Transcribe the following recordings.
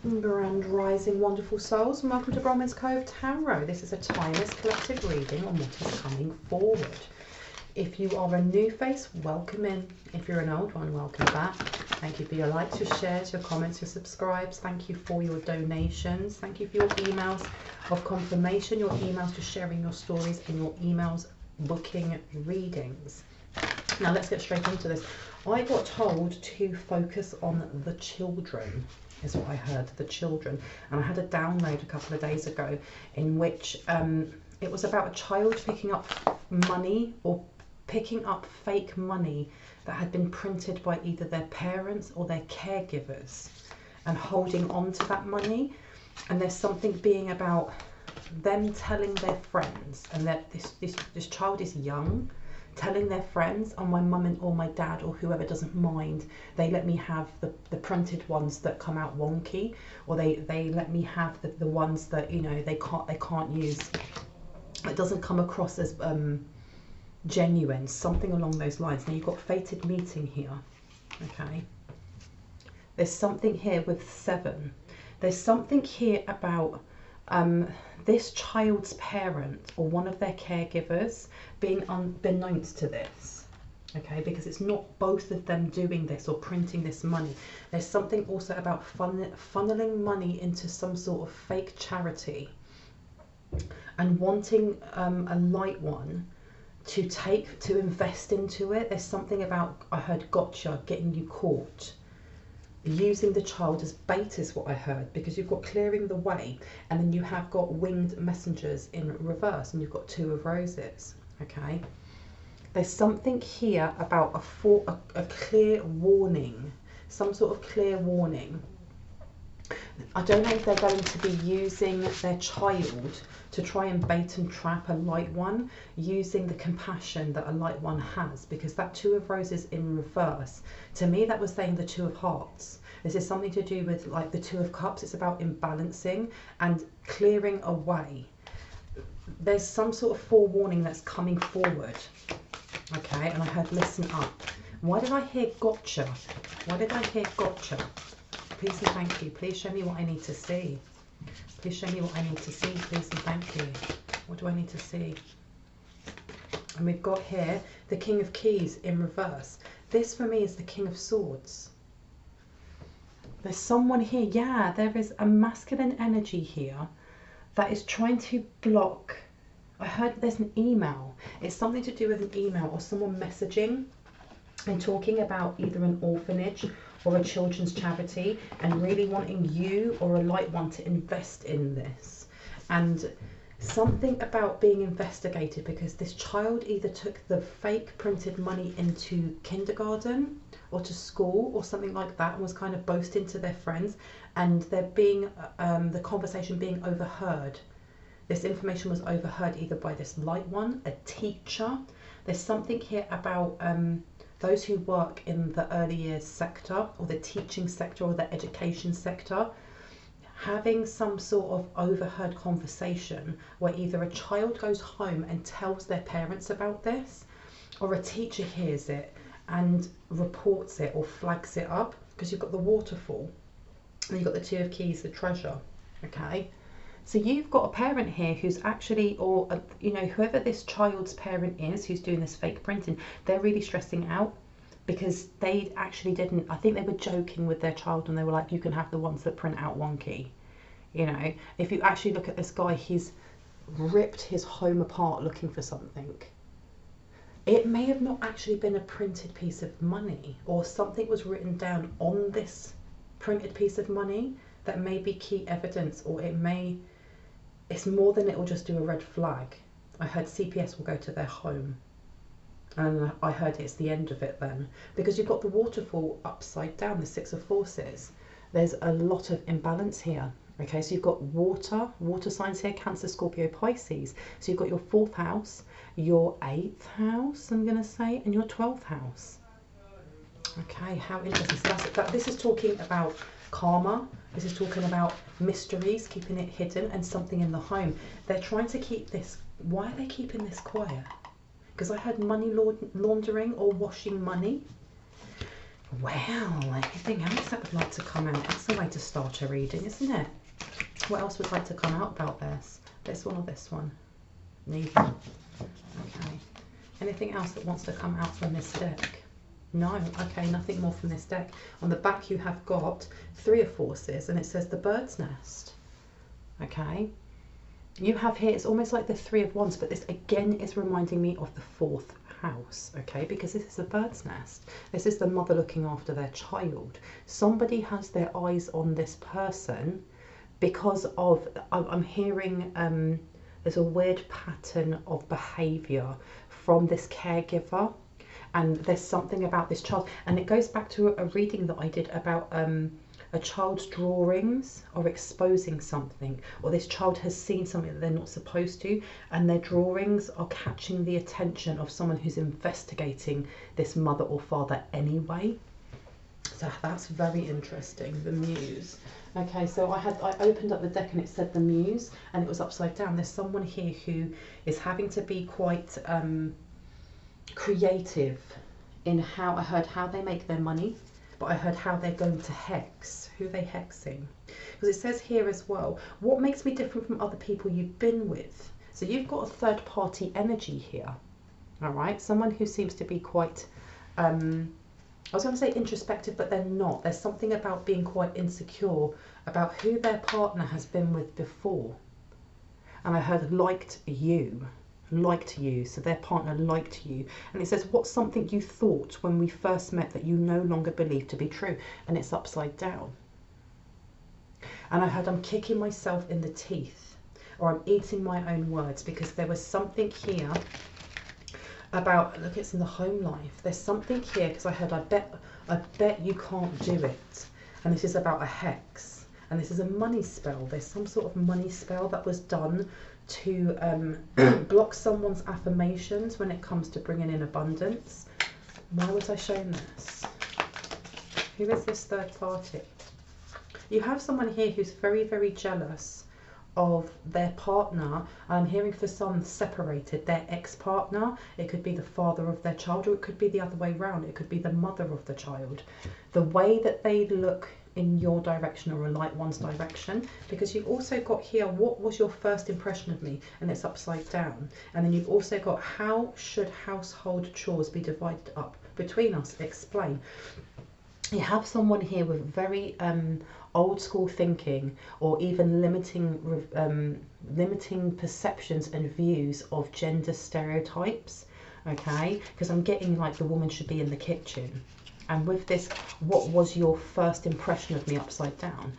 Grand Rising, wonderful souls, and welcome to Bromance Cove Tarot. This is a timeless collective reading on what is coming forward. If you are a new face, welcome in. If you're an old one, welcome back. Thank you for your likes, your shares, your comments, your subscribes. Thank you for your donations. Thank you for your emails of confirmation, your emails just sharing your stories, and your emails booking readings. Now let's get straight into this. I got told to focus on the children, is what I heard, the children. And I had a download a couple of days ago in which it was about a child picking up money or picking up fake money that had been printed by either their parents or their caregivers and holding on to that money. And there's something being about them telling their friends, and that this child is young, telling their friends, oh, my mum or my dad or whoever doesn't mind, they let me have the printed ones that come out wonky, or they let me have the ones that, you know, they can't use, it doesn't come across as genuine, something along those lines. Now you've got fated meeting here, okay? There's something here with 7. There's something here about this child's parent or one of their caregivers being unbeknownst to this, okay, because it's not both of them doing this or printing this money. There's something also about funneling money into some sort of fake charity and wanting a light one to invest into it. There's something about, I heard, gotcha, getting you caught. Using the child as bait is what I heard, because you've got clearing the way, and then you have got winged messengers in reverse, and you've got 2 of roses, okay? There's something here about a clear warning, some sort of clear warning. I don't know if they're going to be using their child to try and bait and trap a light one, using the compassion that a light one has, because that 2 of roses in reverse, to me that was saying the 2 of hearts. This is something to do with like the 2 of cups. It's about imbalancing and clearing away. There's some sort of forewarning that's coming forward, okay? And I heard listen up. Why did I hear gotcha? Why did I hear gotcha? Please and thank you. Please show me what I need to see. Please show me what I need to see, please and thank you. What do I need to see? And we've got here the King of Keys in reverse. This for me is the King of Swords. There's someone here, yeah, there is a masculine energy here that is trying to block. I heard there's an email. It's something to do with an email or someone messaging and talking about either an orphanage or a children's charity, and really wanting you or a light one to invest in this. And something about being investigated, because this child either took the fake printed money into kindergarten or to school or something like that, and was kind of boasting to their friends, and they're being the conversation being overheard. This information was overheard either by this light one, a teacher. There's something here about those who work in the early years sector or the teaching sector or the education sector, having some sort of overheard conversation where either a child goes home and tells their parents about this, or a teacher hears it and reports it or flags it up, because you've got the waterfall and you've got the 2 of keys, the treasure, okay? So you've got a parent here who's actually, or you know, whoever this child's parent is who's doing this fake printing, they're really stressing out because they actually didn't, I think they were joking with their child and they were like, you can have the ones that print out wonky. You know, if you actually look at this guy, he's ripped his home apart looking for something. It may have not actually been a printed piece of money, or something was written down on this printed piece of money that may be key evidence, or it's more than it will just do a red flag. I heard CPS will go to their home, and I heard it's the end of it then, because you've got the waterfall upside down, the 6 of forces. There's a lot of imbalance here. Okay, so you've got water signs here, Cancer, Scorpio, Pisces. So you've got your 4th house, your 8th house, I'm going to say, and your 12th house. Okay, how interesting. So this is talking about karma. This is talking about mysteries, keeping it hidden, and something in the home. They're trying to keep this. Why are they keeping this quiet? Because I heard money laundering or washing money. Well, anything else that would like to come out? That's the way to start a reading, isn't it? What else would like to come out about this? This one or this one? Neither. Okay. Anything else that wants to come out from this deck? No. Okay, nothing more from this deck. On the back you have got 3 of Forces and it says the Bird's Nest. Okay. You have here, it's almost like the 3 of Wands, but this again is reminding me of the 4th house, okay, because this is a bird's nest. This is the mother looking after their child. Somebody has their eyes on this person because of, I'm hearing there's a weird pattern of behaviour from this caregiver, and there's something about this child, and it goes back to a reading that I did about a child's drawings are exposing something, or this child has seen something that they're not supposed to, and their drawings are catching the attention of someone who's investigating this mother or father anyway. So that's very interesting, the Muse. Okay, so I opened up the deck and it said the Muse, and it was upside down. There's someone here who is having to be quite creative in how, I heard how they make their money, but I heard how they're going to hex. Who are they hexing? Because it says here as well, what makes me different from other people you've been with? So you've got a third party energy here, all right? Someone who seems to be quite, I was going to say introspective, but they're not. There's something about being quite insecure about who their partner has been with before. And I heard liked you, so their partner liked you. And it says, what's something you thought when we first met that you no longer believe to be true? And it's upside down. And I heard I'm kicking myself in the teeth, or I'm eating my own words, because there was something here about, look, it's in the home life. There's something here, because I heard, I bet you can't do it. And this is about a hex. And this is a money spell. There's some sort of money spell that was done to block someone's affirmations when it comes to bringing in abundance. Why was I shown this? Who is this third party? You have someone here who's very, very jealous of their partner. I'm hearing for some separated, their ex-partner. It could be the father of their child, or it could be the other way around. It could be the mother of the child. The way that they look in your direction or a light one's direction, because you've also got here, what was your first impression of me? And it's upside down. And then you've also got, how should household chores be divided up between us? Explain. You have someone here with very old school thinking, or even limiting perceptions and views of gender stereotypes, okay? Because I'm getting like the woman should be in the kitchen. And with this, what was your first impression of me upside down?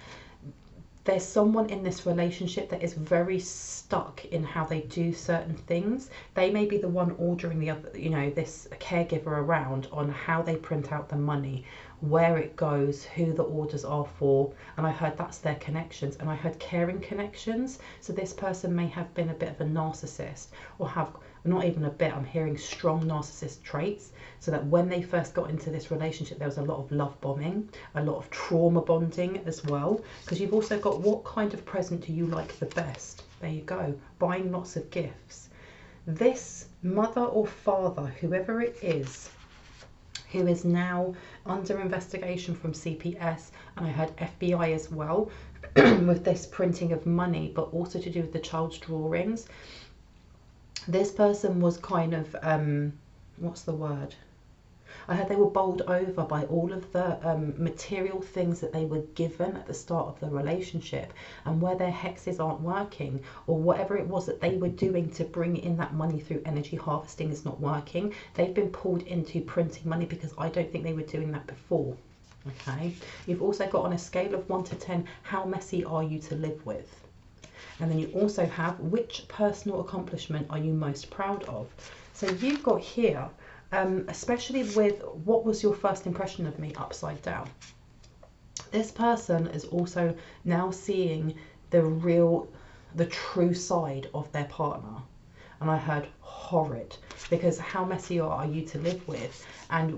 There's someone in this relationship that is very stuck in how they do certain things. They may be the one ordering the other, you know, this caregiver around on how they print out the money, where it goes, who the orders are for. And I heard that's their connections. And I heard caring connections. So this person may have been a bit of a narcissist, or have, not even a bit, I'm hearing strong narcissist traits, so that when they first got into this relationship, there was a lot of love bombing, a lot of trauma bonding as well. Because you've also got, what kind of present do you like the best? There you go, buying lots of gifts. This mother or father, whoever it is, who is now under investigation from CPS, and I heard FBI as well, with this printing of money, but also to do with the child's drawings. This person was kind of, what's the word? I heard they were bowled over by all of the material things that they were given at the start of the relationship, and where their hexes aren't working, or whatever it was that they were doing to bring in that money through energy harvesting is not working. They've been pulled into printing money, because I don't think they were doing that before. Okay. You've also got, on a scale of 1 to 10, how messy are you to live with? And then you also have, which personal accomplishment are you most proud of? So you've got here, especially with what was your first impression of me upside down. This person is also now seeing the true side of their partner. And I heard horrid, because how messy are you to live with, and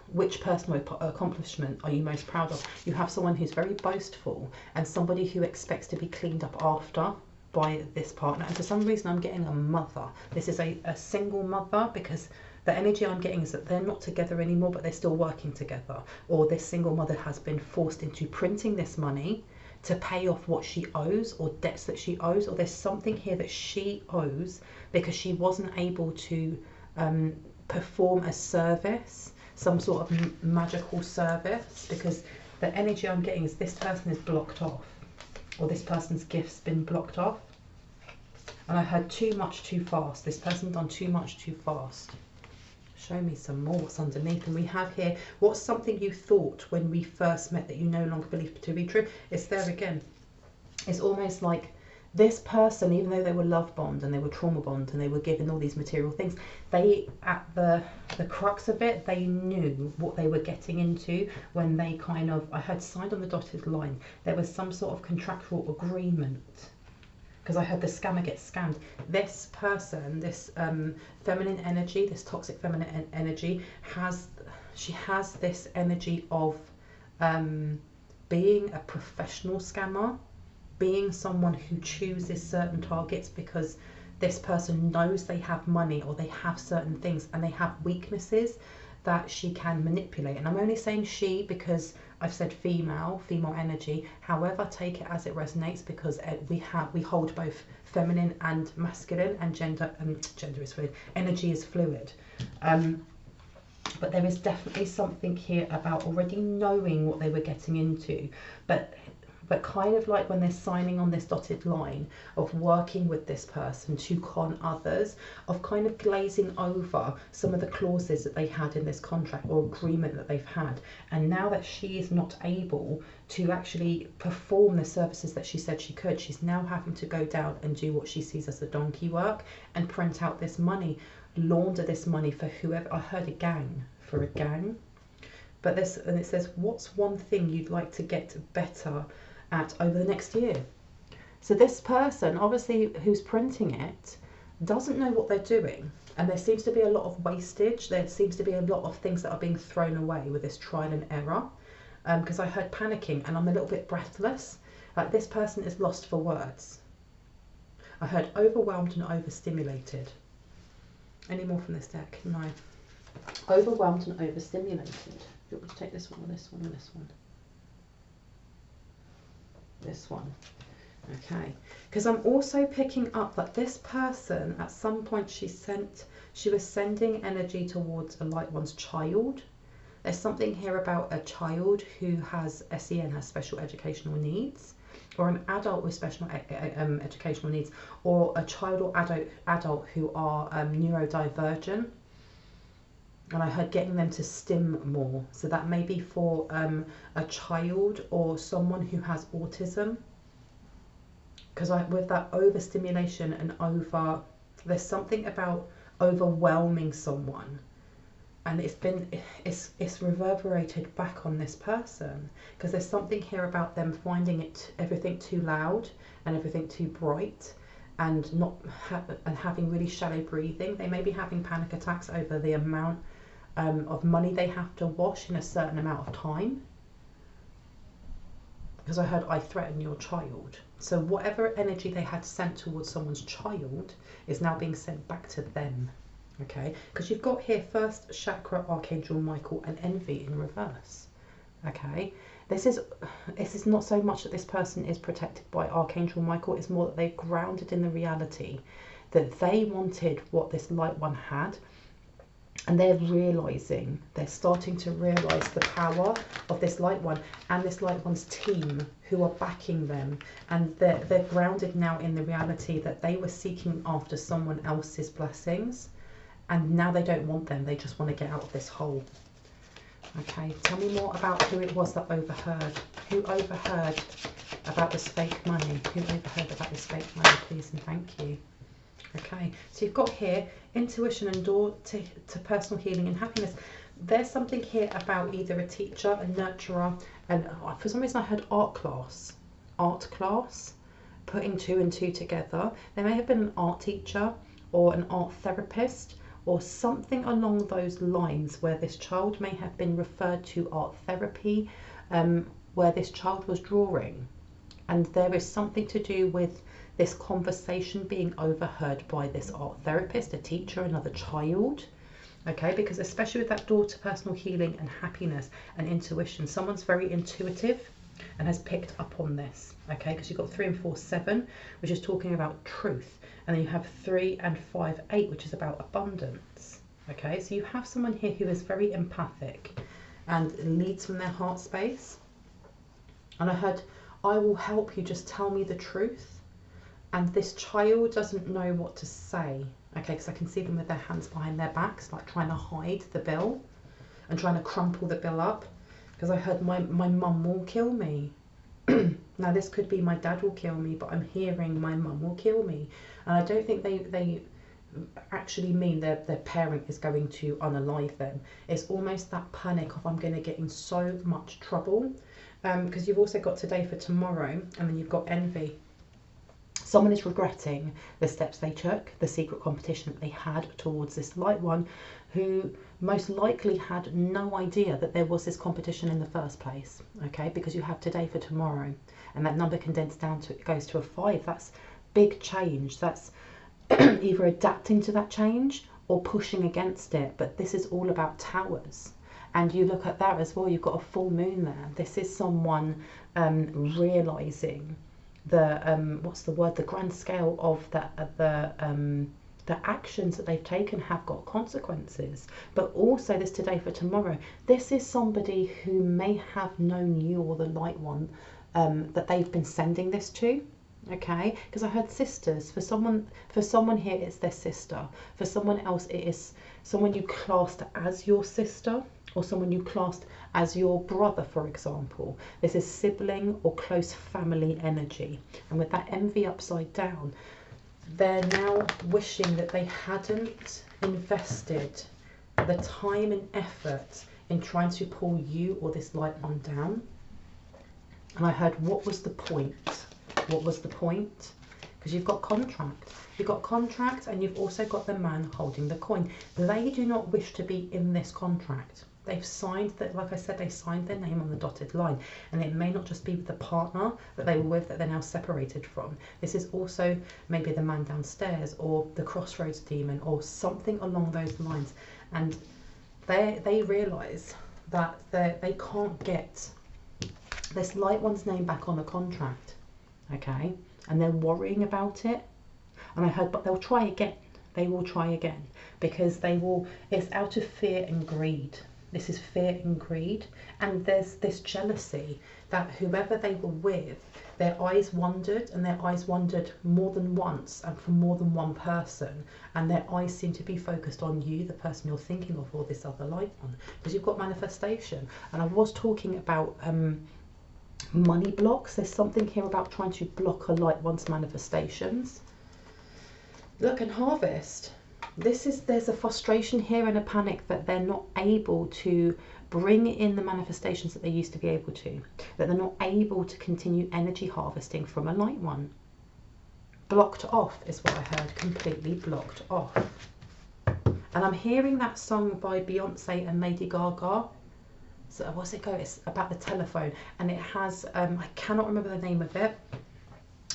which personal accomplishment are you most proud of? You have someone who's very boastful, and somebody who expects to be cleaned up after by this partner. And for some reason I'm getting a mother. This is a single mother, because The energy I'm getting is that they're not together anymore, but they're still working together. Or this single mother has been forced into printing this money to pay off what she owes or debts that she owes, or there's something here that she owes because she wasn't able to perform a service, some sort of magical service, because the energy I'm getting is this person is blocked off, or this person's gift's been blocked off. And I heard too much too fast. This person done too much too fast. Show me some more what's underneath. And we have here, what's something you thought when we first met that you no longer believe to be true? It's there again. It's almost like this person, even though they were love bombed and they were trauma bombed and they were given all these material things, they, at the crux of it, they knew what they were getting into when they kind of, I heard signed on the dotted line. There was some sort of contractual agreement. Because I heard the scammer get scammed. This person, this feminine energy, this toxic feminine energy, has this energy of being a professional scammer, being someone who chooses certain targets because this person knows they have money or they have certain things and they have weaknesses that she can manipulate. And I'm only saying she because I've said female energy. However, take it as it resonates, because we hold both feminine and masculine, and gender is fluid. Energy is fluid. But there is definitely something here about already knowing what they were getting into, but kind of like when they're signing on this dotted line of working with this person to con others, of kind of glazing over some of the clauses that they had in this contract or agreement that they've had. And now that she is not able to actually perform the services that she said she could, she's now having to go down and do what she sees as the donkey work and print out this money, launder this money for whoever. I heard a gang, for a gang. But this, and it says, what's one thing you'd like to get better at over the next year? So this person, obviously, who's printing it, doesn't know what they're doing, and there seems to be a lot of wastage. There seems to be a lot of things that are being thrown away with this trial and error, because I heard panicking and I'm a little bit breathless. Like, this person is lost for words. I heard overwhelmed and overstimulated. Any more from this deck? No. Overwhelmed and overstimulated. Do you want me to take this one or this one or this one? This one. Okay, because I'm also picking up that this person, at some point she was sending energy towards a light one's child. There's something here about a child who has SEN, has special educational needs, or an adult with special educational needs, or a child or adult who are neurodivergent. And I heard getting them to stim more. So that may be for a child or someone who has autism. Because with that overstimulation and there's something about overwhelming someone. And it's reverberated back on this person. Because there's something here about them finding everything too loud and everything too bright. And having really shallow breathing. They may be having panic attacks over the amount of money they have to wash in a certain amount of time. Because I heard, I threaten your child. So whatever energy they had sent towards someone's child is now being sent back to them. Okay, because you've got here first chakra, Archangel Michael, and envy in reverse. Okay, this is not so much that this person is protected by Archangel Michael, it's more that they're grounded in the reality that they wanted what this light one had. And they're starting to realise the power of this light one and this light one's team who are backing them. And they're grounded now in the reality that they were seeking after someone else's blessings. And now they don't want them. They just want to get out of this hole. Okay, tell me more about who it was that overheard. Who overheard about this fake money? Who overheard about this fake money, please and thank you. Okay, so you've got here intuition and door to personal healing and happiness. There's something here about either a teacher, a nurturer, and for some reason I heard art class, putting two and two together. There may have been an art teacher or an art therapist or something along those lines where this child may have been referred to art therapy, where this child was drawing. And there is something to do with this conversation being overheard by this art therapist, a teacher, another child, Okay, because especially with that door to personal healing and happiness and intuition, someone's very intuitive and has picked up on this. Okay, because you've got 3 and 4, 7, which is talking about truth, and then you have 3 and 5, 8, which is about abundance. Okay, so you have someone here who is very empathic and leads from their heart space. And I heard, I will help you, just tell me the truth. And this child doesn't know what to say. Okay, because I can see them with their hands behind their backs, like trying to hide the bill and trying to crumple the bill up. Because I heard, my mum will kill me. Now this could be my dad will kill me, but I'm hearing my mum will kill me. And I don't think they actually mean their parent is going to unalive them. It's almost that panic of, I'm going to get in so much trouble. Because you've also got today for tomorrow, and then you've got envy. Someone is regretting the steps they took, the secret competition that they had towards this light one, who most likely had no idea that there was this competition in the first place. Okay, because you have today for tomorrow, and that number condensed down to, it goes to a 5. That's big change. That's either adapting to that change or pushing against it. But this is all about towers. And you look at that as well, you've got a full moon there. This is someone realising the what's the word, the grand scale of the actions that they've taken have got consequences. But also this today for tomorrow, this is somebody who may have known you or the light one that they've been sending this to. Okay, because I heard sisters. For someone here it's their sister. For someone else it is someone you classed as your sister, or someone you classed as your brother, for example. This is sibling or close family energy. And with that envy upside down, they're now wishing that they hadn't invested the time and effort in trying to pull you or this light one down. And I heard, what was the point? What was the point? Because you've got contract. You've got contract, and you've also got the man holding the coin. They do not wish to be in this contract. They've signed that, like I said, they signed their name on the dotted line. And it may not just be with the partner that they were with that they're now separated from. This is also maybe the man downstairs, or the crossroads demon, or something along those lines. And they realise that they can't get this light one's name back on the contract. Okay, and they're worrying about it. And I heard, but they'll try again. They will try again, because they will, it's out of fear and greed. This is fear and greed. And there's this jealousy that whoever they were with, their eyes wandered, and their eyes wandered more than once and from more than one person. And their eyes seem to be focused on you, the person you're thinking of, or this other light one. Because you've got manifestation. And I was talking about money blocks. There's something here about trying to block a light one's manifestations. Look, and harvest. There's a frustration here and a panic that they're not able to bring in the manifestations that they used to be able to. That they're not able to continue energy harvesting from a light one. Blocked off is what I heard. Completely blocked off. And I'm hearing that song by Beyonce and Lady Gaga. So what's it go? It's about the telephone, and it has I cannot remember the name of it,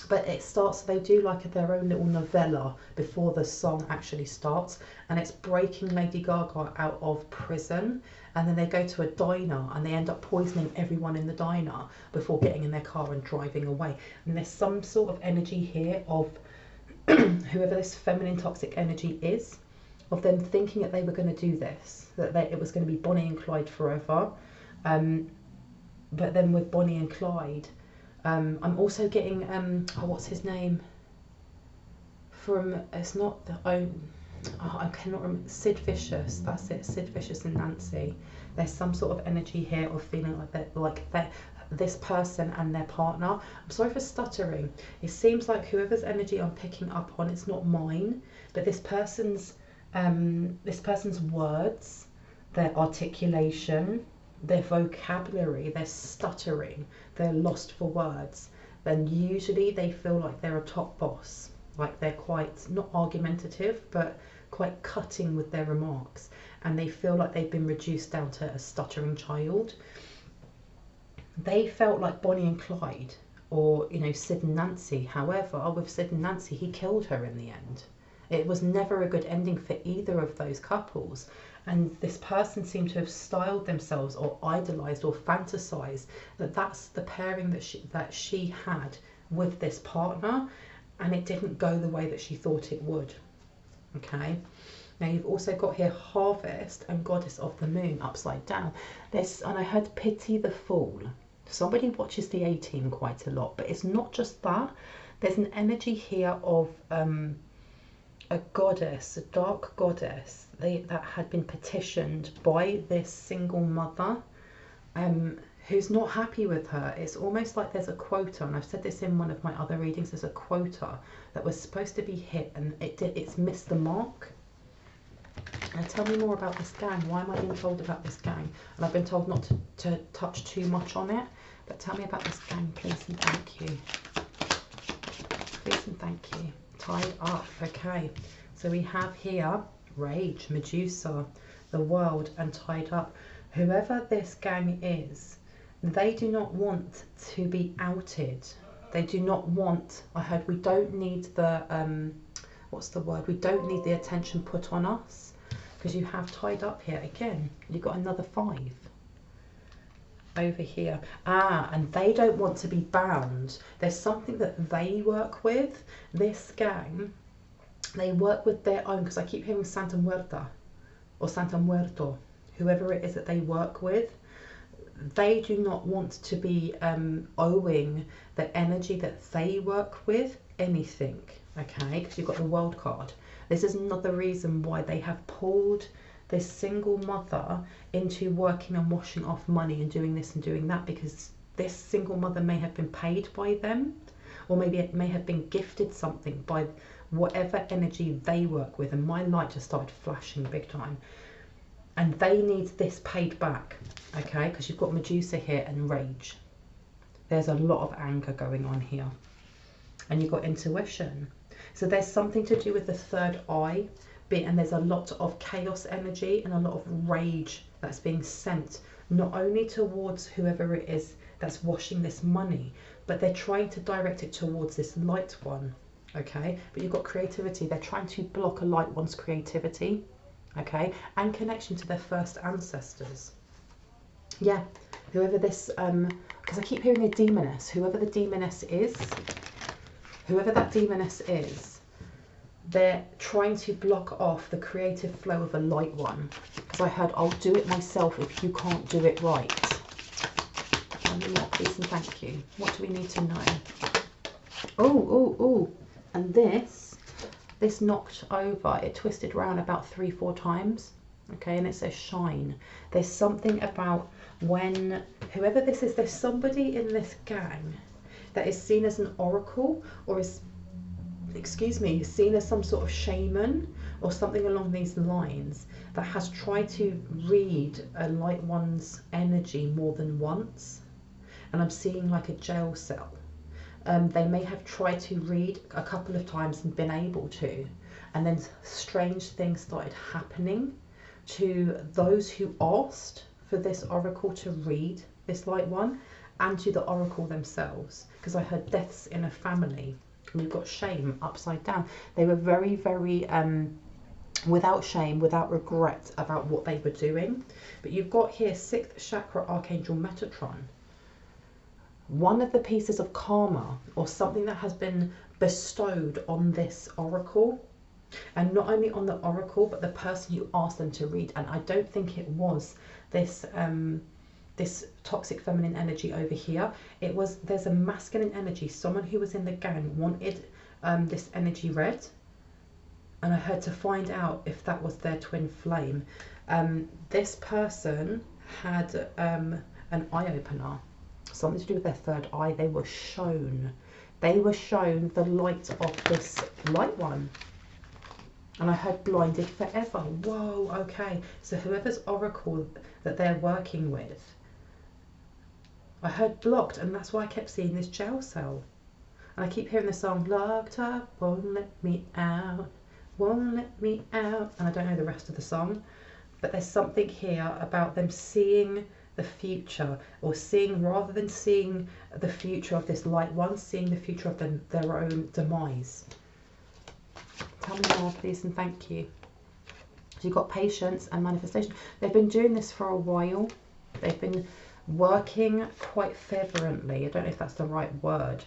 but it starts, they do like their own little novella before the song actually starts, and it's breaking Lady Gaga out of prison, and then they go to a diner and they end up poisoning everyone in the diner before getting in their car and driving away. And there's some sort of energy here of whoever this feminine toxic energy is, of them thinking that they were going to do this, that it was going to be Bonnie and Clyde forever. But then with Bonnie and Clyde, I'm also getting, what's his name? From, it's not the own, I cannot remember, Sid Vicious, that's it, Sid Vicious and Nancy. There's some sort of energy here of feeling like that, this person and their partner. I'm sorry for stuttering. It seems like whoever's energy I'm picking up on, it's not mine, but this person's words, their articulation, their vocabulary, their stuttering, they're lost for words. Then usually they feel like they're a top boss, like they're quite, not argumentative, but quite cutting with their remarks, and they feel like they've been reduced down to a stuttering child. They felt like Bonnie and Clyde, or Sid and Nancy. However, with Sid and Nancy, he killed her in the end. It was never a good ending for either of those couples. And this person seemed to have styled themselves or idolized or fantasized that that's the pairing that she had with this partner, and it didn't go the way that she thought it would. Okay. Now you've also got here Harvest and Goddess of the Moon upside down. And I heard Pity the Fool. Somebody watches the A-Team quite a lot, but it's not just that. There's an energy here of a goddess, a dark goddess that had been petitioned by this single mother who's not happy with her. It's almost like there's a quota, and I've said this in one of my other readings, there's a quota that was supposed to be hit and it's missed the mark. Now tell me more about this gang. Why am I being told about this gang? And I've been told not to touch too much on it, but tell me about this gang, please and thank you. Please and thank you. Tied up. Okay, so we have here Rage, Medusa, the World, and Tied Up. Whoever this gang is, they do not want to be outed. They do not want, I heard, we don't need the what's the word, we don't need the attention put on us, because you have Tied Up here again. You've got another 5 over here. And they don't want to be bound. There's something that they work with. This gang, they work with their own, because I keep hearing Santa Muerta or Santa Muerto, whoever it is that they work with. They do not want to be owing the energy that they work with anything, okay, because you've got the World card. This is another reason why they have pulled this single mother into working and washing off money and doing this and doing that, because this single mother may have been paid by them, or maybe it may have been gifted something by whatever energy they work with. And my light just started flashing big time, and they need this paid back, okay, because you've got Medusa here and Rage. There's a lot of anger going on here, and you've got Intuition. So there's something to do with the third eye bit, and there's a lot of chaos energy and a lot of rage that's being sent, not only towards whoever it is that's washing this money, but they're trying to direct it towards this light one, okay? But you've got creativity. They're trying to block a light one's creativity, okay, and connection to their first ancestors. Yeah, whoever this, because I keep hearing a demoness, whoever the demoness is, whoever that demoness is, they're trying to block off the creative flow of a light one. Because I heard, I'll do it myself if you can't do it right. Please and thank you. What do we need to know? Oh. And this knocked over. It twisted around about 3-4 times. Okay, and it says shine. There's something about when, whoever this is, there's somebody in this gang that is seen as an oracle, or is, seen as some sort of shaman or something along these lines, that has tried to read a light one's energy more than once. And I'm seeing like a jail cell. They may have tried to read a couple of times and been able to, and then strange things started happening to those who asked for this oracle to read this light one, and to the oracle themselves, because I heard deaths in a family. And you've got shame upside down. They were very, very without shame, without regret about what they were doing. But you've got here 6th chakra Archangel Metatron. One of the pieces of karma, or something that has been bestowed on this oracle, and not only on the oracle, but the person who asked them to read. And I don't think it was this this toxic feminine energy over here. It was, there's a masculine energy. Someone who was in the gang wanted this energy read, and I had to find out if that was their twin flame. This person had an eye opener, something to do with their third eye. They were shown the light of this light one. And I heard blinded forever. Whoa, okay. So whoever's oracle that they're working with, I heard blocked, and that's why I kept seeing this jail cell. And I keep hearing the song, locked up, won't let me out, won't let me out. And I don't know the rest of the song, but there's something here about them seeing the future, or seeing, rather than seeing the future of this light one, seeing the future of their own demise. Tell me more, please, and thank you. So you've got patience and manifestation. They've been doing this for a while. They've been working quite fervently. I don't know if that's the right word.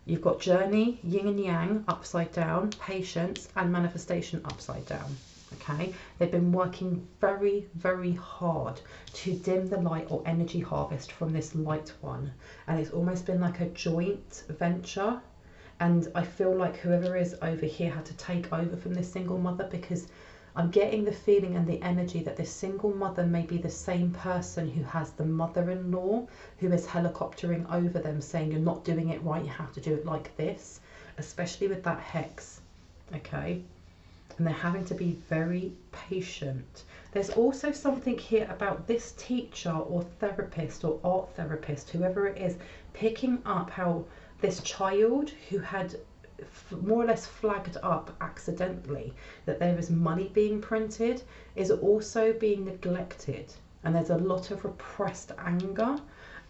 You've got journey, yin and yang, upside down, patience, and manifestation upside down. Okay, they've been working very, very hard to dim the light or energy harvest from this light one. And it's almost been like a joint venture. And I feel like whoever is over here had to take over from this single mother, because I'm getting the feeling and the energy that this single mother may be the same person who has the mother-in-law who is helicoptering over them saying, you're not doing it right, you have to do it like this, especially with that hex. Okay. And they're having to be very patient. There's also something here about this teacher or therapist or art therapist, whoever it is, picking up how this child who had more or less flagged up accidentally that there is money being printed is also being neglected. And there's a lot of repressed anger,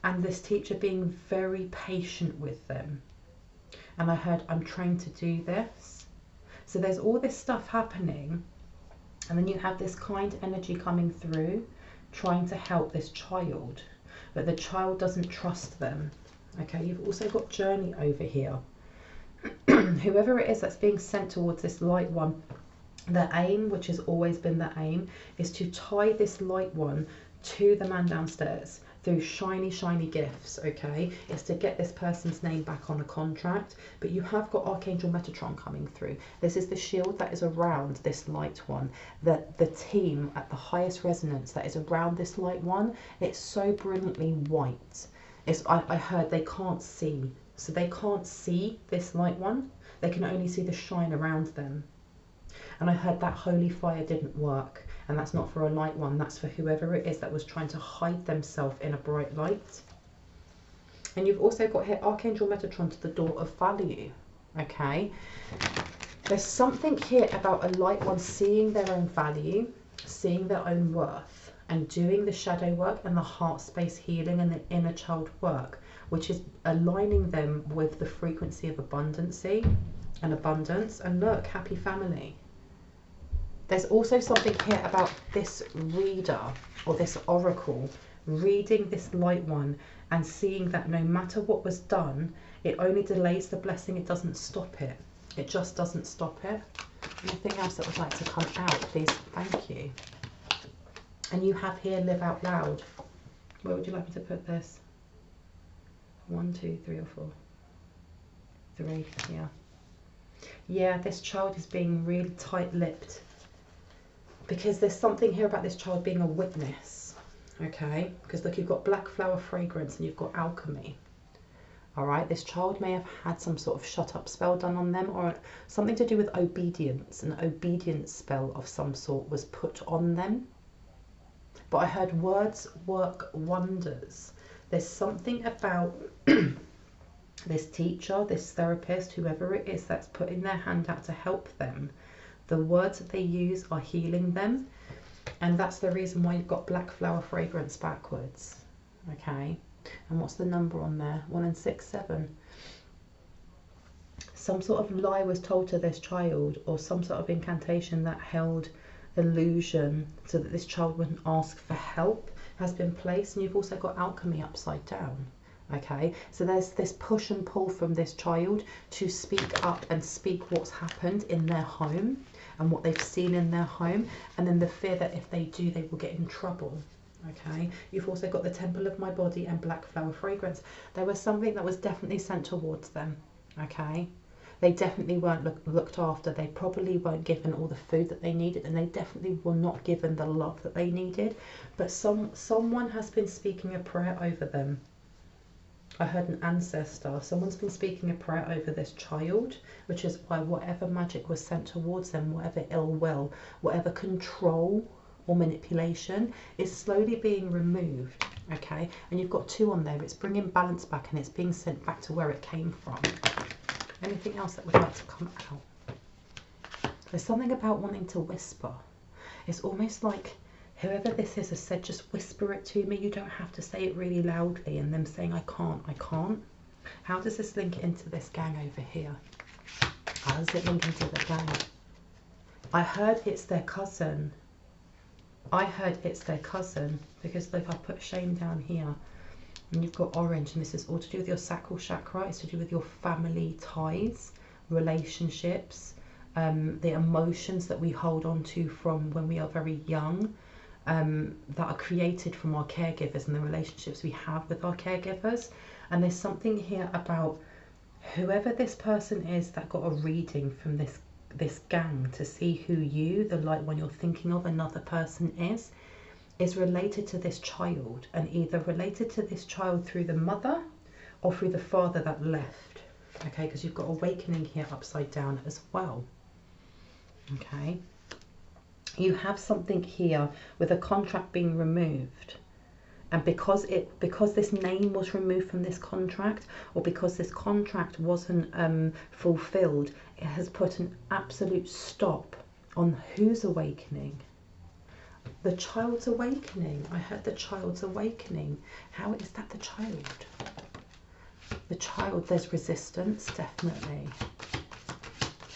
and this teacher being very patient with them. And I heard, I'm trained to do this. So there's all this stuff happening, and then you have this kind energy coming through, trying to help this child, but the child doesn't trust them. Okay, you've also got journey over here. Whoever it is that's being sent towards this light one, the aim, which has always been the aim, is to tie this light one to the man downstairs through shiny, shiny gifts. Okay, it's to get this person's name back on a contract. But you have got Archangel Metatron coming through. This is the shield that is around this light one, that the team at the highest resonance that is around this light one, it's so brilliantly white. I heard they can't see, so they can't see this light one, they can only see the shine around them. And I heard that holy fire didn't work. And that's not for a light one, that's for whoever it is that was trying to hide themselves in a bright light. And you've also got here Archangel Metatron to the door of value. Okay, there's something here about a light one seeing their own value, seeing their own worth, and doing the shadow work and the heart space healing and the inner child work, which is aligning them with the frequency of abundancy and abundance. And look, happy family. There's also something here about this reader or this oracle reading this light one and seeing that no matter what was done, it only delays the blessing, it doesn't stop it. It just doesn't stop it. Anything else that would like to come out, please? Thank you. And you have here live out loud. Where would you like me to put this? 1, 2, 3 or 4? 3, yeah. Yeah, this child is being really tight-lipped, because there's something here about this child being a witness. Okay, because look, you've got black flower fragrance and you've got alchemy. All right, this child may have had some sort of shut up spell done on them, or something to do with obedience. An obedience spell of some sort was put on them. But I heard words work wonders. There's something about this teacher, this therapist, whoever it is that's putting their hand out to help them. The words that they use are healing them. And that's the reason why you've got black flower fragrance backwards. Okay. And what's the number on there? 1 and 6, 7. Some sort of lie was told to this child, or some sort of incantation that held illusion so that this child wouldn't ask for help has been placed. And you've also got alchemy upside down. Okay, so there's this push and pull from this child to speak up and speak what's happened in their home and what they've seen in their home, and then the fear that if they do, they will get in trouble. Okay, you've also got the temple of my body and black flower fragrance. There was something that was definitely sent towards them. Okay, they definitely weren't looked after. They probably weren't given all the food that they needed, and they definitely were not given the love that they needed. But someone has been speaking a prayer over them. I heard an ancestor. Someone's been speaking a prayer over this child, which is why whatever magic was sent towards them, whatever ill will, whatever control or manipulation is slowly being removed. Okay, and you've got 2 on there. It's bringing balance back, and it's being sent back to where it came from. Anything else that would like to come out? There's something about wanting to whisper. It's almost like whoever this is has said, just whisper it to me. You don't have to say it really loudly. And them saying, I can't, I can't. How does this link into this gang over here? How does it link into the gang? I heard it's their cousin. I heard it's their cousin, because look, I put shame down here, and you've got orange, and this is all to do with your sacral chakra. It's to do with your family ties, relationships, the emotions that we hold on to from when we are very young, that are created from our caregivers and the relationships we have with our caregivers. And there's something here about whoever this person is that got a reading from this gang to see who you, the light one you're thinking of, another person is related to this child, and either related to this child through the mother or through the father that left. Okay, because you've got awakening here upside down as well. Okay, you have something here with a contract being removed, and because this name was removed from this contract, or because this contract wasn't fulfilled, it has put an absolute stop on whose awakening? The child's awakening. I heard the child's awakening. How is that the child? The child, there's resistance, definitely.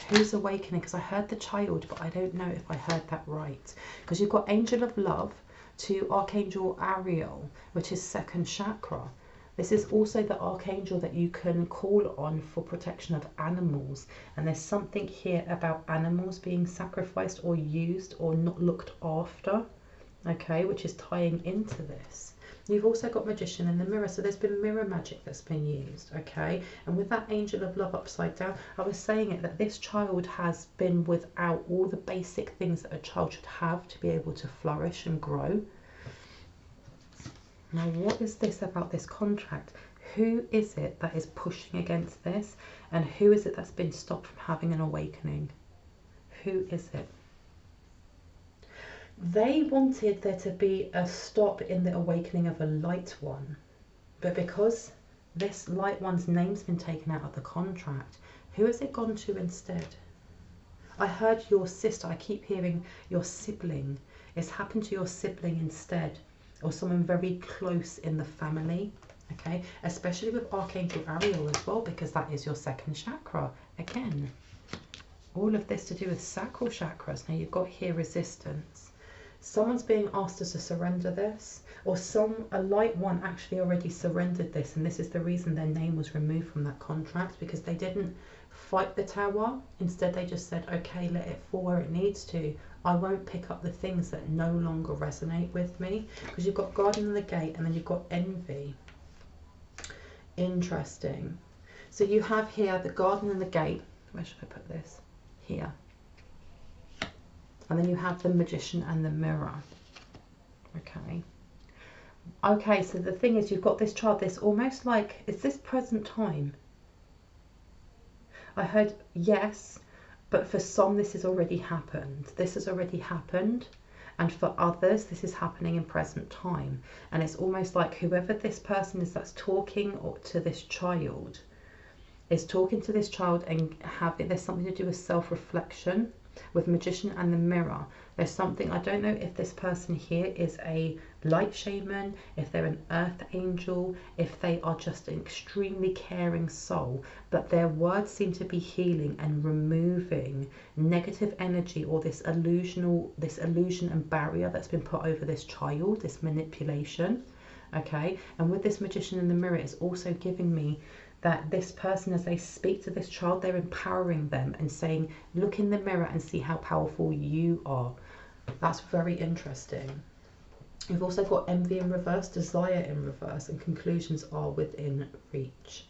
Who's awakening? Because I heard the child, but I don't know if I heard that right. Because you've got Angel of Love to Archangel Ariel, which is second chakra. This is also the archangel that you can call on for protection of animals. And there's something here about animals being sacrificed or used or not looked after, okay, which is tying into this. You've also got Magician in the Mirror, so there's been mirror magic that's been used, okay? And with that Angel of Love upside down, I was saying it that this child has been without all the basic things that a child should have to be able to flourish and grow. Now, what is this about this contract? Who is it that is pushing against this? And who is it that's been stopped from having an awakening? Who is it? They wanted there to be a stop in the awakening of a light one. But because this light one's name's been taken out of the contract, who has it gone to instead? I heard your sister. I keep hearing your sibling. It's happened to your sibling instead, or someone very close in the family, okay? Especially with Archangel Ariel as well, because that is your second chakra. Again, all of this to do with sacral chakras. Now you've got here resistance. Someone's being asked us to surrender this, or a light one actually already surrendered this, and this is the reason their name was removed from that contract, because they didn't fight the tower. Instead, they just said, okay, let it fall where it needs to. I won't pick up the things that no longer resonate with me, because you've got Guardian of the Gate, and then you've got Envy. Interesting. So you have here the Guardian of the Gate. Where should I put this? Here. And then you have the Magician and the Mirror. Okay. Okay, so the thing is, you've got this child, this almost like, is this present time? I heard yes, but for some this has already happened. This has already happened. And for others, this is happening in present time. And it's almost like whoever this person is that's talking to this child is talking to this child, and there's something to do with self-reflection. With Magician and the Mirror, there's something, I don't know if this person here is a light shaman, if they're an earth angel, if they are just an extremely caring soul, but their words seem to be healing and removing negative energy, or this illusion and barrier that's been put over this child, this manipulation, okay? And with this Magician in the Mirror, it's also giving me that this person, as they speak to this child, they're empowering them and saying, look in the mirror and see how powerful you are. That's very interesting. You've also got Envy in reverse, Desire in reverse, and conclusions are within reach.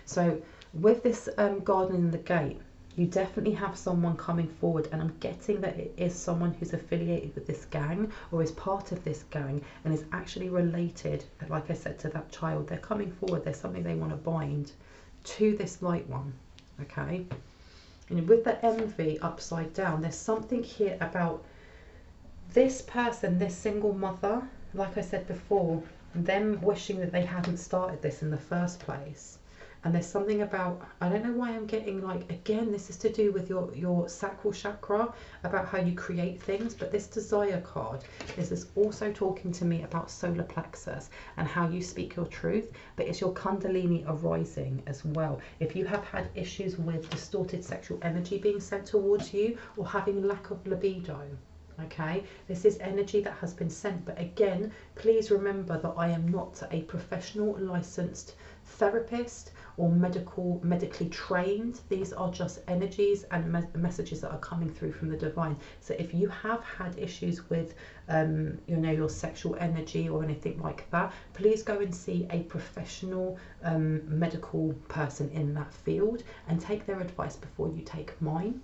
So with this Guardian in the Gate, you definitely have someone coming forward, and I'm getting that it is someone who's affiliated with this gang, or is part of this gang, and is actually related, like I said, to that child. They're coming forward. There's something they want to bind to this light one, okay? And with the Envy upside down, there's something here about this person, this single mother, like I said before, them wishing that they hadn't started this in the first place. And there's something about, I don't know why I'm getting like, again, this is to do with your sacral chakra, about how you create things. But this desire card, this is also talking to me about solar plexus and how you speak your truth. But it's your kundalini arising as well. If you have had issues with distorted sexual energy being sent towards you, or having lack of libido, okay, this is energy that has been sent. But again, please remember that I am not a professional licensed therapist or medically trained. These are just energies and messages that are coming through from the divine. So if you have had issues with you know, your sexual energy or anything like that, please go and see a professional medical person in that field and take their advice before you take mine.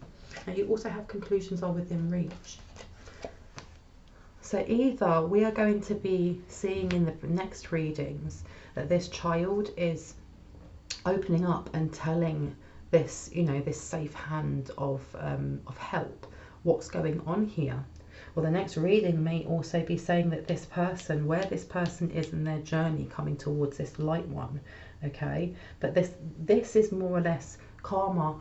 Now you also have conclusions are within reach. So either we are going to be seeing in the next readings that this child is opening up and telling this, you know, this safe hand of help, what's going on here. Or the next reading may also be saying that this person, where this person is in their journey coming towards this light one, okay? But this is more or less karma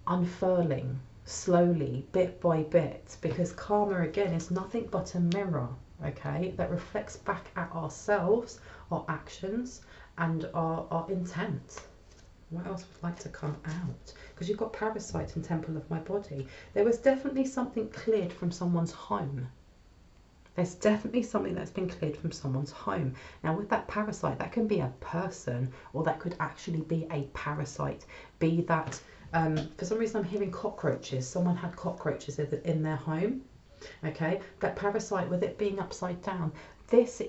unfurling slowly, bit by bit, because karma again is nothing but a mirror, okay, that reflects back at ourselves, our actions and our intent. What else would like to come out? Because you've got parasite and temple of my body. There was definitely something cleared from someone's home. There's definitely something that's been cleared from someone's home. Now with that parasite, that can be a person, or that could actually be a parasite. Be that for some reason I'm hearing cockroaches. Someone had cockroaches in their home. Okay, that parasite, with it being upside down, this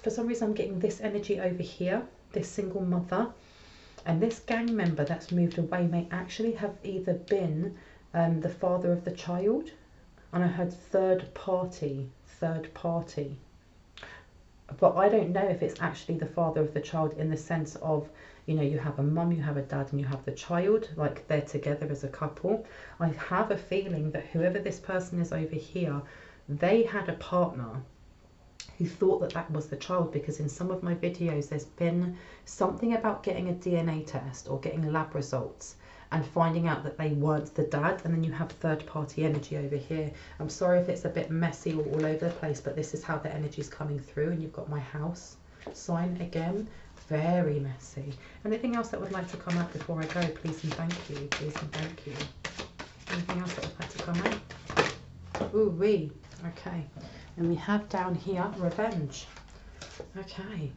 for some reason I'm getting this energy over here, this single mother, and this gang member that's moved away may actually have either been the father of the child, and I heard third party, but I don't know if it's actually the father of the child in the sense of, you know, you have a mum, you have a dad, and you have the child, like they're together as a couple. I have a feeling that whoever this person is over here, they had a partner who thought that that was the child, because in some of my videos there's been something about getting a DNA test or getting lab results and finding out that they weren't the dad, and then you have third party energy over here. I'm sorry if it's a bit messy or all over the place, but this is how the energy is coming through. And you've got my house sign again, very messy. Anything else that would like to come out before I go? Please and thank you, please and thank you. Anything else that would like to come out? Ooh wee, okay. And we have down here revenge. Okay,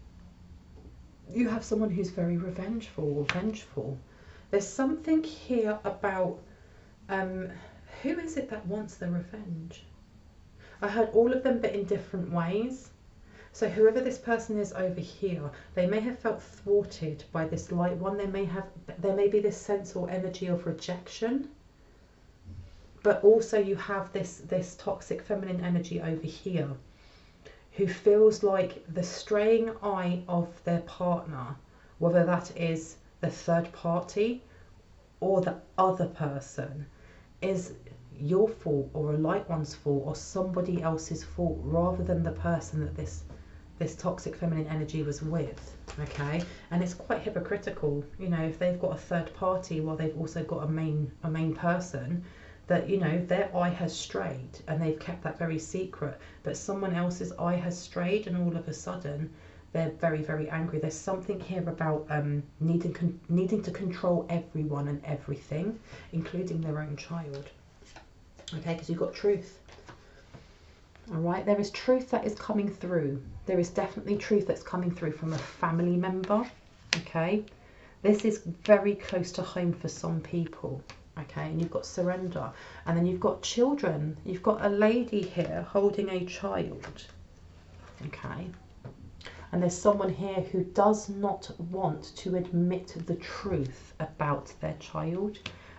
you have someone who's very revengeful or vengeful. There's something here about who is it that wants the revenge? I heard all of them, but in different ways. So whoever this person is over here, they may have felt thwarted by this light one. There may be this sense or energy of rejection, but also you have this toxic feminine energy over here, who feels like the straying eye of their partner, whether that is the third party or the other person, is your fault or a light one's fault or somebody else's fault, rather than the person that this toxic feminine energy was with. Okay, and it's quite hypocritical, you know, if they've got a third party while they've also got a main person, that, you know, their eye has strayed and they've kept that very secret, but someone else's eye has strayed and all of a sudden they're very, very angry. There's something here about needing to control everyone and everything, including their own child. Okay, because you've got truth. All right, there is truth that is coming through. There is definitely truth that's coming through from a family member. Okay, this is very close to home for some people. Okay, and you've got surrender, and then you've got children. You've got a lady here holding a child. Okay, and there's someone here who does not want to admit the truth about their child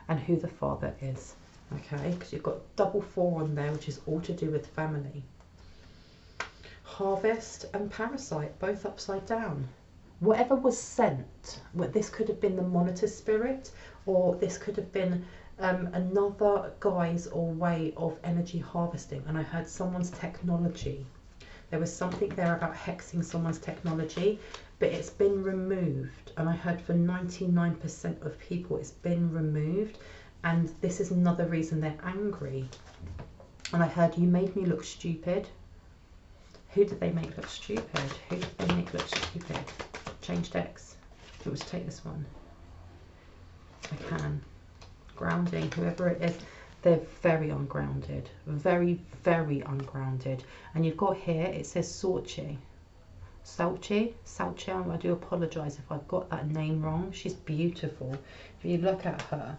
and who the father is. Okay, because you've got double 4 on there, which is all to do with family. Harvest and parasite, both upside down. Whatever was sent, this could have been the monitor spirit, or this could have been another guise or way of energy harvesting. And I heard someone's technology. There was something there about hexing someone's technology, but it's been removed. And I heard for 99% of people it's been removed. And this is another reason they're angry. And I heard, you made me look stupid. Who did they make look stupid? Who did they make look stupid? Change decks. It was take this one. I can. Grounding, whoever it is, they're very ungrounded. Very, very ungrounded. And you've got here, it says Sorchi. Salchi, I do apologise if I've got that name wrong. She's beautiful. If you look at her,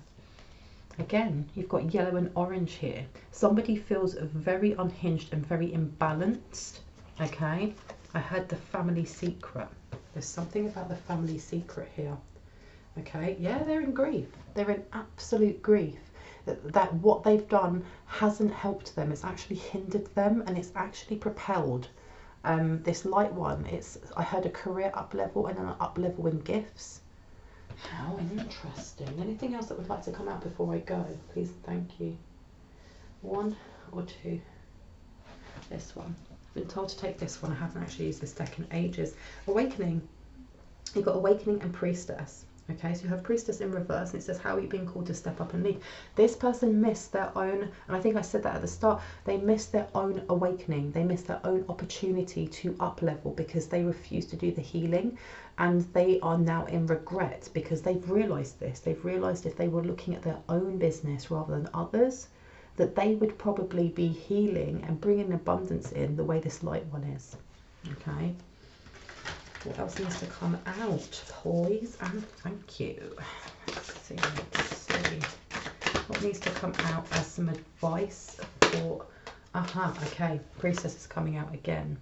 again, you've got yellow and orange here. Somebody feels very unhinged and very imbalanced. Okay, I heard the family secret. There's something about the family secret here. Okay, yeah, they're in grief. They're in absolute grief. That what they've done hasn't helped them. It's actually hindered them, and it's actually propelled. This light one, I heard a career up level and an up level in gifts. How interesting. Anything else that would like to come out before I go? Please, thank you. One or two. This one. I've been told to take this one. I haven't actually used this deck in ages. Awakening. You've got Awakening and Priestess. Okay, so you have Priestess in reverse, and it says, how are you being called to step up and lead? This person missed their own, and I think I said that at the start, they missed their own awakening. They missed their own opportunity to up level because they refused to do the healing, and they are now in regret because they've realised this. They've realised if they were looking at their own business rather than others, that they would probably be healing and bringing abundance in the way this light one is. Okay. What else needs to come out, please? And thank you. Let's see. What needs to come out as some advice for... okay. Priestess is coming out again.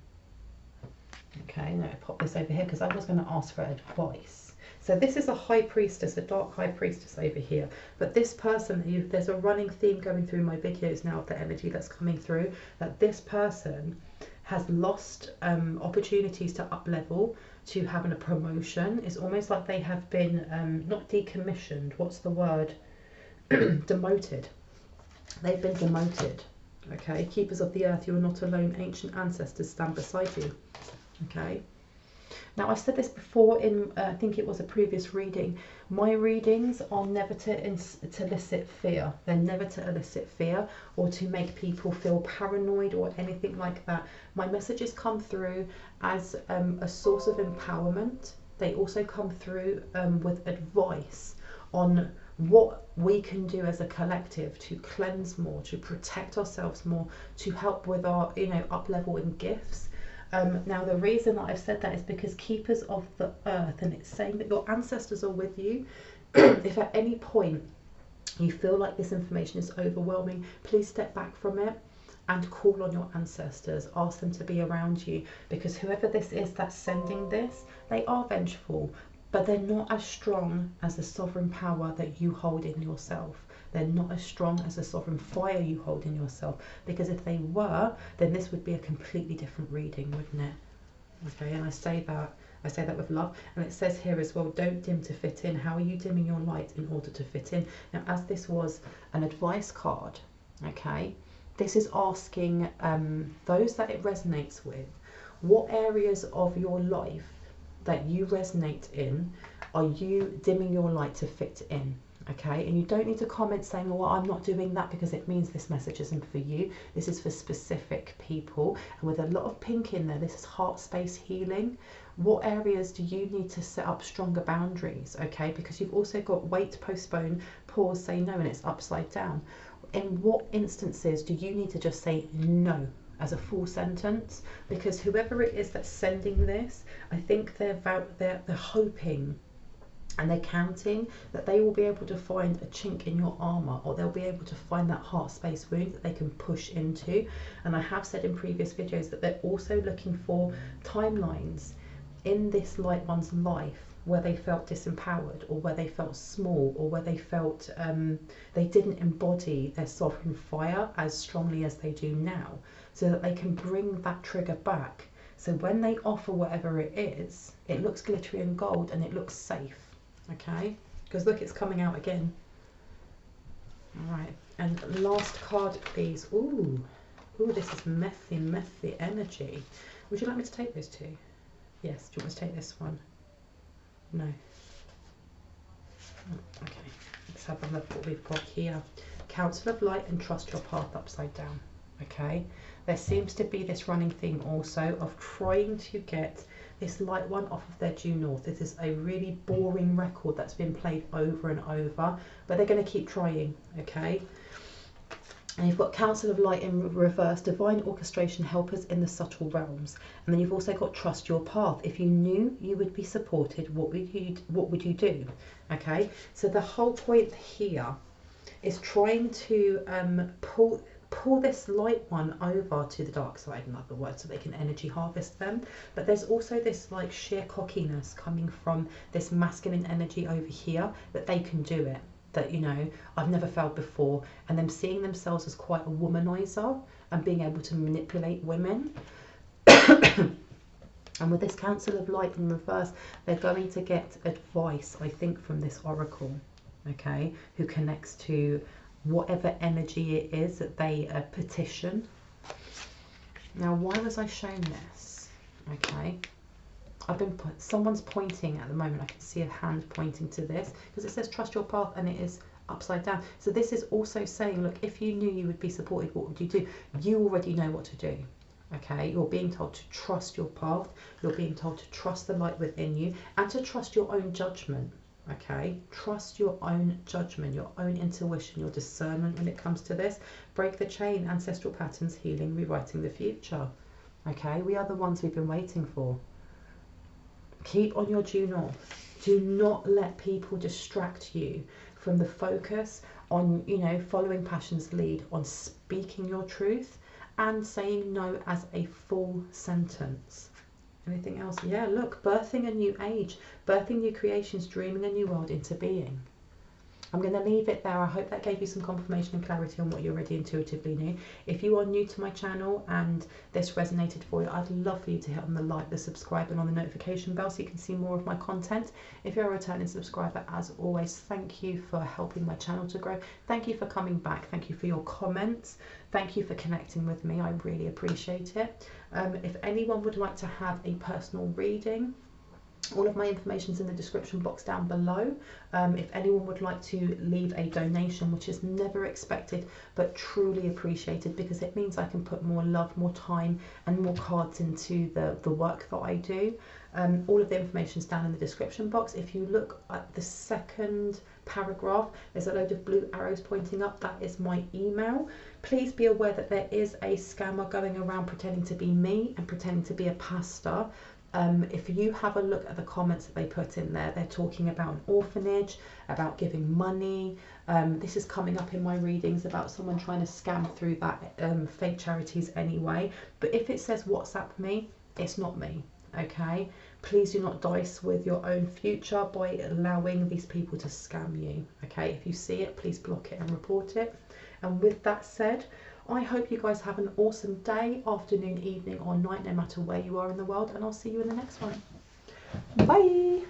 Okay, now pop this over here because I was going to ask for advice. So this is a high priestess, a dark high priestess over here. But this person, there's a running theme going through my videos now of the energy that's coming through, that this person has lost opportunities to up level, to having a promotion. It's almost like they have been not decommissioned, what's the word, demoted. They've been demoted. Okay, keepers of the earth, you are not alone. Ancient ancestors stand beside you. Okay, now I said this before in I think it was a previous reading, my readings are never to elicit fear. They're never to elicit fear or to make people feel paranoid or anything like that. My messages come through as a source of empowerment. They also come through with advice on what we can do as a collective to cleanse more, to protect ourselves more, to help with our, up level in gifts. Now the reason that I've said that is because keepers of the earth, and it's saying that your ancestors are with you. If at any point you feel like this information is overwhelming, please step back from it and call on your ancestors. Ask them to be around you, because whoever this is that's sending this, they are vengeful, but they're not as strong as the sovereign power that you hold in yourself. They're not as strong as the sovereign fire you hold in yourself, because if they were, then this would be a completely different reading, wouldn't it? Okay, and I say that with love. And it says here as well, don't dim to fit in. How are you dimming your light in order to fit in? Now, as this was an advice card, okay, this is asking those that it resonates with, what areas of your life that you resonate in are you dimming your light to fit in? Okay, and you don't need to comment saying, well, I'm not doing that because it means this message isn't for you. This is for specific people, and with a lot of pink in there, this is heart space healing. What areas do you need to set up stronger boundaries? Okay, because you've also got wait, postpone, pause, say no, and it's upside down. In what instances do you need to just say no as a full sentence? Because whoever it is that's sending this, I think they're hoping and they're counting that they will be able to find a chink in your armour, or they'll be able to find that heart space wound that they can push into. And I have said in previous videos that they're also looking for timelines in this light one's life where they felt disempowered, or where they felt small, or where they felt they didn't embody their sovereign fire as strongly as they do now, so that they can bring that trigger back. So when they offer whatever it is, it looks glittery and gold and it looks safe. Okay, because look, it's coming out again. All right, and last card, please. Ooh, this is messy energy. Would you like me to take those two? Yes. Do you want me to take this one? No. Oh, okay. Let's have a look what we've got here. Council of Light and trust your path upside down. Okay. There seems to be this running theme also of trying to get this light one off of their due north. This is a really boring record that's been played over and over, but they're going to keep trying. Okay. And you've got Council of Light in reverse, divine orchestration, helpers in the subtle realms. And then you've also got trust your path. If you knew you would be supported, what would you do? Okay, so the whole point here is trying to pull this light one over to the dark side, in other words, so they can energy harvest them. But there's also this like sheer cockiness coming from this masculine energy over here that they can do it. That, you know, I've never felt before, and them seeing themselves as quite a womanizer and being able to manipulate women. And with this Council of Light in reverse, they're going to get advice, I think, from this oracle, okay, who connects to whatever energy it is that they petition. Now, why was I shown this? Okay, someone's pointing at the moment. I can see a hand pointing to this because it says trust your path and it is upside down. So this is also saying, look, if you knew you would be supported, what would you do? You already know what to do. Okay, you're being told to trust your path. You're being told to trust the light within you and to trust your own judgment. Okay, trust your own judgment, your own intuition, your discernment when it comes to this. Break the chain, ancestral patterns, healing, rewriting the future. Okay, we are the ones we've been waiting for. Keep on your due north. Do not let people distract you from the focus on, you know, following passion's lead, on speaking your truth and saying no as a full sentence. Anything else? Yeah, look, birthing a new age, birthing new creations, dreaming a new world into being. I'm going to leave it there. I hope that gave you some confirmation and clarity on what you already intuitively knew. If you are new to my channel and this resonated for you, I'd love for you to hit on the like, the subscribe and on the notification bell so you can see more of my content. If you're a returning subscriber, as always, thank you for helping my channel to grow. Thank you for coming back. Thank you for your comments. Thank you for connecting with me. I really appreciate it. If anyone would like to have a personal reading, all of my information is in the description box down below. If anyone would like to leave a donation, which is never expected but truly appreciated, because it means I can put more love, more time and more cards into the work that I do. All of the information is down in the description box. If you look at the second paragraph, there's a load of blue arrows pointing up. That is my email. Please be aware that there is a scammer going around pretending to be me and pretending to be a pastor. If you have a look at the comments that they put in there, they're talking about an orphanage, about giving money. This is coming up in my readings about someone trying to scam through that fake charities anyway. But if it says WhatsApp me, it's not me. Okay, please do not dice with your own future by allowing these people to scam you. Okay, if you see it, please block it and report it. And with that said, I hope you guys have an awesome day, afternoon, evening or night, no matter where you are in the world, and I'll see you in the next one. Bye.